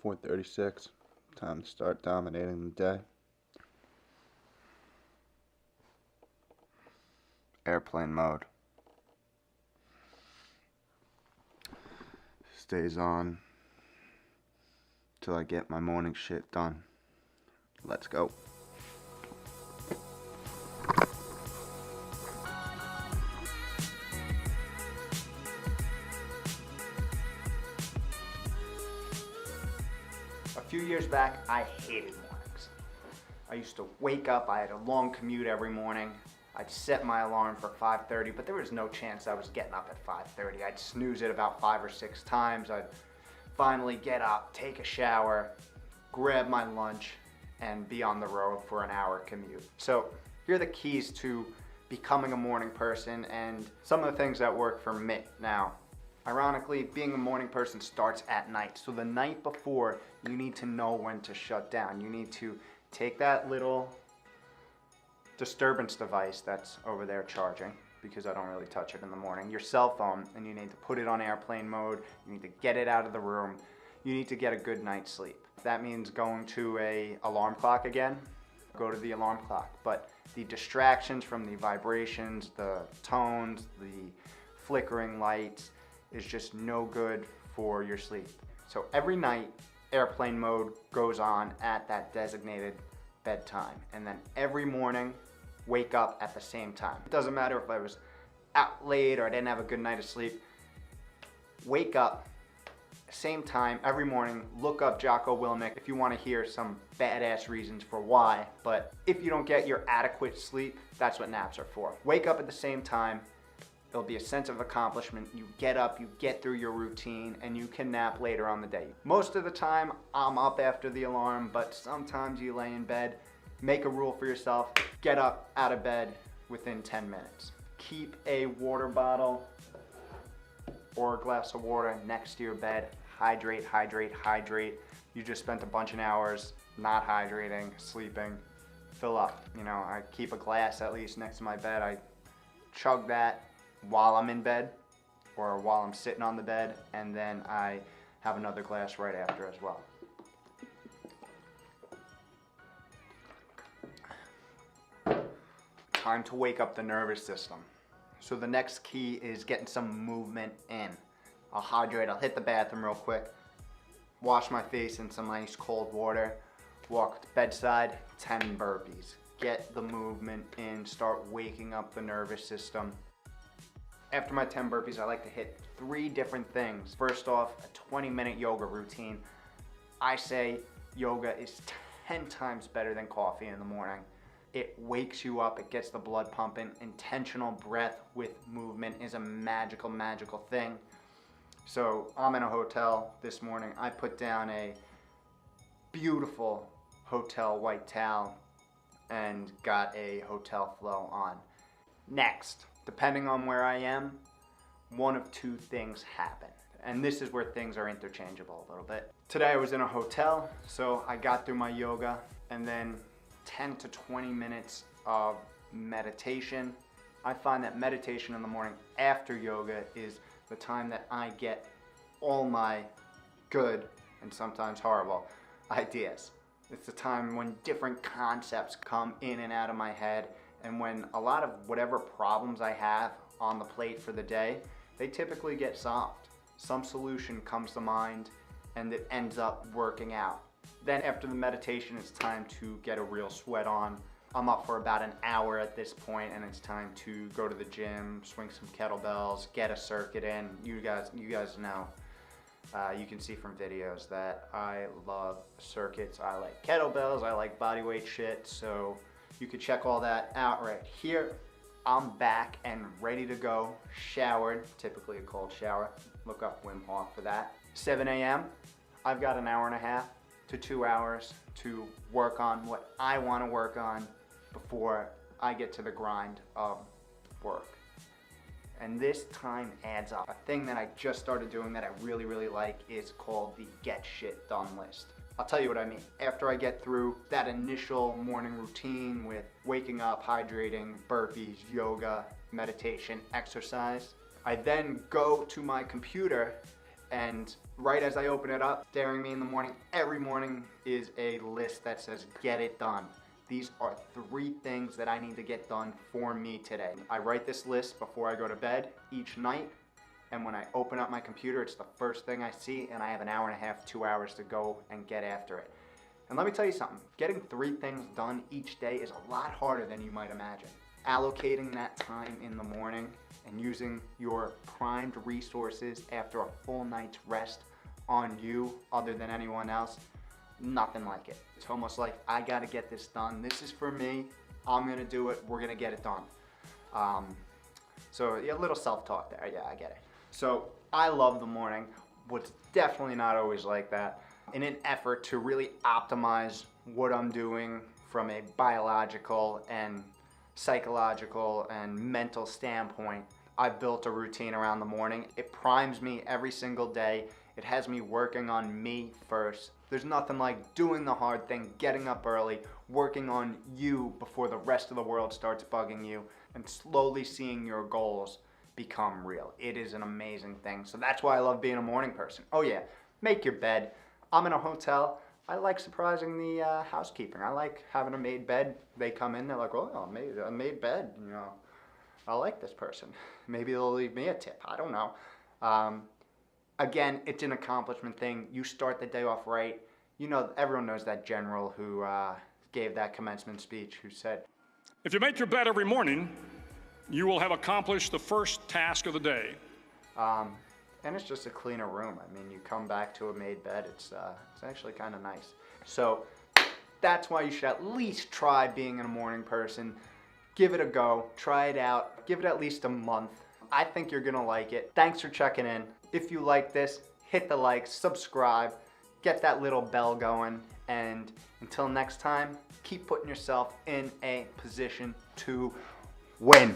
4:36. Time to start dominating the day. Airplane mode. Stays on till I get my morning shit done. Let's go. A few years back, I hated mornings. I used to wake up, I had a long commute every morning. I'd set my alarm for 5:30, but there was no chance I was getting up at 5:30. I'd snooze it about 5 or 6 times. I'd finally get up, take a shower, grab my lunch, and be on the road for an hour commute. So here are the keys to becoming a morning person and some of the things that work for me. Now, ironically, being a morning person starts at night. So the night before, you need to know when to shut down. You need to take that little disturbance device that's over there charging, because I don't really touch it in the morning, your cell phone, and you need to put it on airplane mode. You need to get it out of the room. You need to get a good night's sleep. That means going to a alarm clock again, go to the alarm clock. But the distractions from the vibrations, the tones, the flickering lights is just no good for your sleep. So every night, airplane mode goes on at that designated bedtime. And then every morning, wake up at the same time. It doesn't matter if I was out late or I didn't have a good night of sleep. Wake up, same time every morning. Look up Jocko Willemick if you want to hear some badass reasons for why. But if you don't get your adequate sleep, that's what naps are for. Wake up at the same time. There'll be a sense of accomplishment. You get up, you get through your routine, and you can nap later on the day. Most of the time, I'm up after the alarm, but sometimes you lay in bed. Make a rule for yourself. Get up out of bed within 10 minutes. Keep a water bottle or a glass of water next to your bed. Hydrate, hydrate, hydrate. You just spent a bunch of hours not hydrating, sleeping. Fill up. You know, I keep a glass at least next to my bed. I chug that while I'm in bed or while I'm sitting on the bed, and then I have another glass right after as well. Time to wake up the nervous system. So the next key is getting some movement in. I'll hydrate, I'll hit the bathroom real quick, wash my face in some nice cold water, walk to bedside, 10 burpees. Get the movement in, start waking up the nervous system. After my 10 burpees, I like to hit 3 different things. First off, a 20-minute yoga routine. I say yoga is 10 times better than coffee in the morning. It wakes you up, it gets the blood pumping. Intentional breath with movement is a magical, magical thing. So I'm in a hotel this morning. I put down a beautiful hotel white towel and got a hotel flow on. Next, depending on where I am, one of 2 things happen. And this is where things are interchangeable a little bit. Today I was in a hotel, so I got through my yoga and then 10 to 20 minutes of meditation. I find that meditation in the morning after yoga is the time that I get all my good and sometimes horrible ideas. It's the time when different concepts come in and out of my head, and when a lot of whatever problems I have on the plate for the day, they typically get solved. Some solution comes to mind and it ends up working out. Then after the meditation, it's time to get a real sweat on. I'm up for about an hour at this point, and it's time to go to the gym, swing some kettlebells, get a circuit in. You guys know. You can see from videos that I love circuits. I like kettlebells, I like bodyweight shit, so you can check all that out right here. I'm back and ready to go, showered, typically a cold shower. Look up Wim Hof for that. 7 a.m., I've got an hour and a half to 2 hours to work on what I want to work on before I get to the grind of work. And this time adds up. A thing that I just started doing that I really, really like is called the Get Shit Done list. I'll tell you what I mean. After I get through that initial morning routine with waking up, hydrating, burpees, yoga, meditation, exercise, I then go to my computer And right as I open it up, staring me in the morning, every morning is a list that says, get it done. These are 3 things that I need to get done for me today. I write this list before I go to bed each night. And when I open up my computer, it's the first thing I see, and I have an hour and a half, 2 hours to go and get after it. And let me tell you something, getting 3 things done each day is a lot harder than you might imagine. Allocating that time in the morning and using your primed resources after a full night's rest on you other than anyone else, nothing like it. It's almost like, I gotta get this done. This is for me. I'm gonna do it. We're gonna get it done. So yeah, a little self-talk there. Yeah, I get it. So I love the morning. What's definitely not always like that. In an effort to really optimize what I'm doing from a biological and psychological and mental standpoint, I've built a routine around the morning. It primes me every single day. It has me working on me first. There's nothing like doing the hard thing, getting up early, working on you before the rest of the world starts bugging you, and slowly seeing your goals become real. It is an amazing thing. So that's why I love being a morning person. Oh yeah, make your bed. I'm in a hotel. I like surprising the housekeeping. I like having a made bed. They come in, they're like, oh, I made bed. You know, I like this person. Maybe they'll leave me a tip. I don't know. Again, it's an accomplishment thing. You start the day off right. You know, everyone knows that general who gave that commencement speech who said, if you make your bed every morning, you will have accomplished the first task of the day. And it's just a cleaner room. I mean, you come back to a made bed, it's actually kind of nice. So that's why you should at least try being a morning person. Give it a go, try it out, give it at least a month. I think you're gonna like it. Thanks for checking in. If you like this, hit the like, subscribe, get that little bell going, and until next time, keep putting yourself in a position to win.